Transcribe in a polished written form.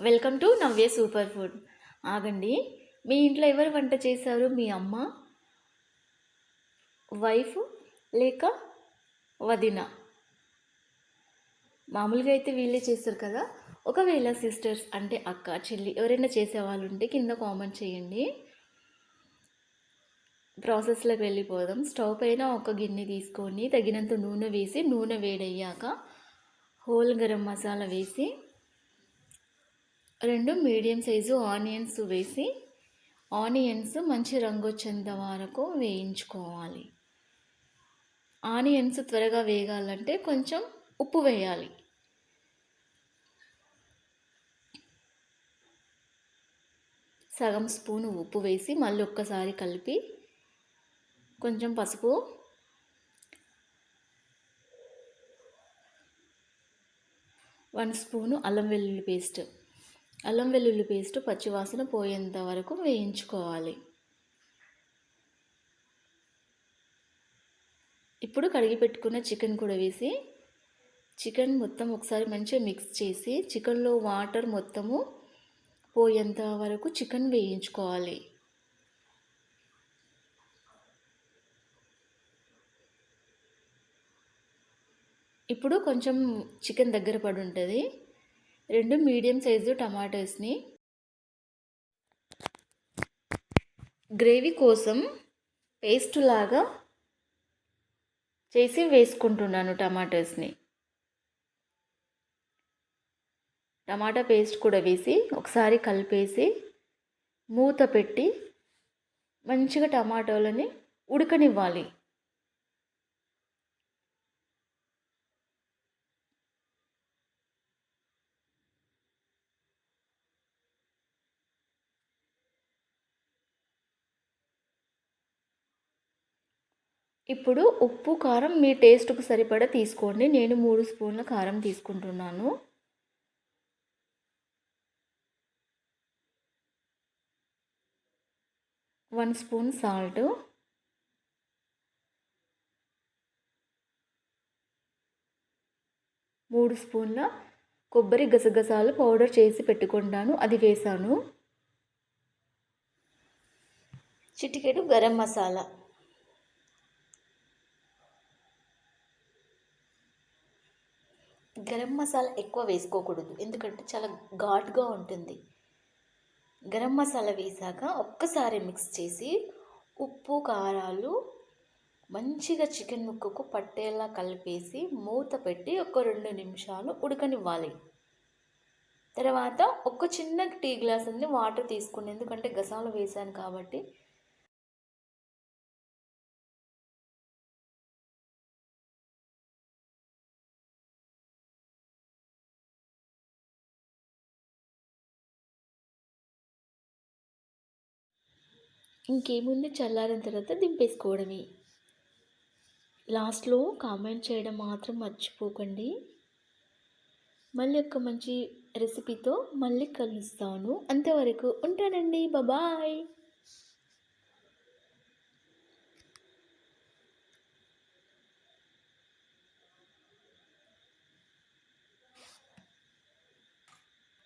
Welcome to Navya super food. ఆగండి, మీ ఇంట్లో ఎవరు వంట చేశారు? మీ అమ్మ, వైఫ్, లేక వదిన? మామూలుగా అయితే వీళ్ళే చేస్తారు కదా. ఒకవేళ సిస్టర్స్ అంటే అక్క, చెల్లి ఎవరైనా చేసేవాళ్ళు ఉంటే కింద కామెంట్ చేయండి. ప్రాసెస్లోకి వెళ్ళిపోదాం. స్టవ్ పైన ఒక గిన్నె తీసుకొని తగినంత నూనె వేసి, నూనె వేడయ్యాక హోల్ గరం మసాలా వేసి 2 మీడియం సైజు ఆనియన్స్ వేసి, ఆనియన్స్ మంచి రంగు వచ్చేంత వరకు వేయించుకోవాలి. ఆనియన్స్ త్వరగా వేగాలంటే కొంచెం ఉప్పు వేయాలి. సగం స్పూన్ ఉప్పు వేసి మళ్ళీ ఒక్కసారి కలిపి కొంచెం పసుపు, 1 స్పూను అల్లం వెల్లుల్లి పేస్ట్ పచ్చివాసన పోయేంత వరకు వేయించుకోవాలి. ఇప్పుడు కడిగి పెట్టుకున్న చికెన్ కూడా వేసి చికెన్ మొత్తం ఒకసారి మంచిగా మిక్స్ చేసి చికెన్లో వాటర్ మొత్తము పోయేంత వరకు చికెన్ వేయించుకోవాలి. ఇప్పుడు కొంచెం చికెన్ దగ్గర పడి ఉంటుంది. 2 మీడియం సైజు టమాటోస్ని గ్రేవీ కోసం పేస్ట్ లాగా చేసి వేసుకుంటున్నాను. టమాటా పేస్ట్ కూడా వేసి ఒకసారి కలిపేసి మూత పెట్టి మంచిగా టమాటోలని ఉడకనివ్వాలి. ఇప్పుడు ఉప్పు కారం మీ టేస్ట్కు సరిపడా తీసుకోండి. నేను 3 స్పూన్ల కారం తీసుకుంటున్నాను. 1 స్పూన్ సాల్ట్, 3 స్పూన్ల కొబ్బరి గసగసాలు పౌడర్ చేసి పెట్టుకుంటాను, అది వేసాను. చిటికెడు గరం మసాలా, గరం మసాలా ఎక్కువ వేసుకోకూడదు ఎందుకంటే చాలా ఘాటుగా ఉంటుంది. గరం మసాలా వేసాక ఒక్కసారి మిక్స్ చేసి ఉప్పు కారాలు మంచిగా చికెన్ ముక్కకు పట్టేలా కలిపేసి మూత పెట్టి ఒక 2 నిమిషాలు ఉడకనివ్వాలి. తర్వాత ఒక చిన్న టీ గ్లాస్ అన్ని వాటర్ తీసుకుని, ఎందుకంటే గసాలు వేసాను కాబట్టి ఇంకేముంది, చల్లారిన తర్వాత దింపేసుకోవడమే. లాస్ట్లో కామెంట్ చేయడం మాత్రం మర్చిపోకండి. మళ్ళీ ఒక మంచి రెసిపీతో మళ్ళీ కలుస్తాను. అంతవరకు ఉంటానండి. బాయ్.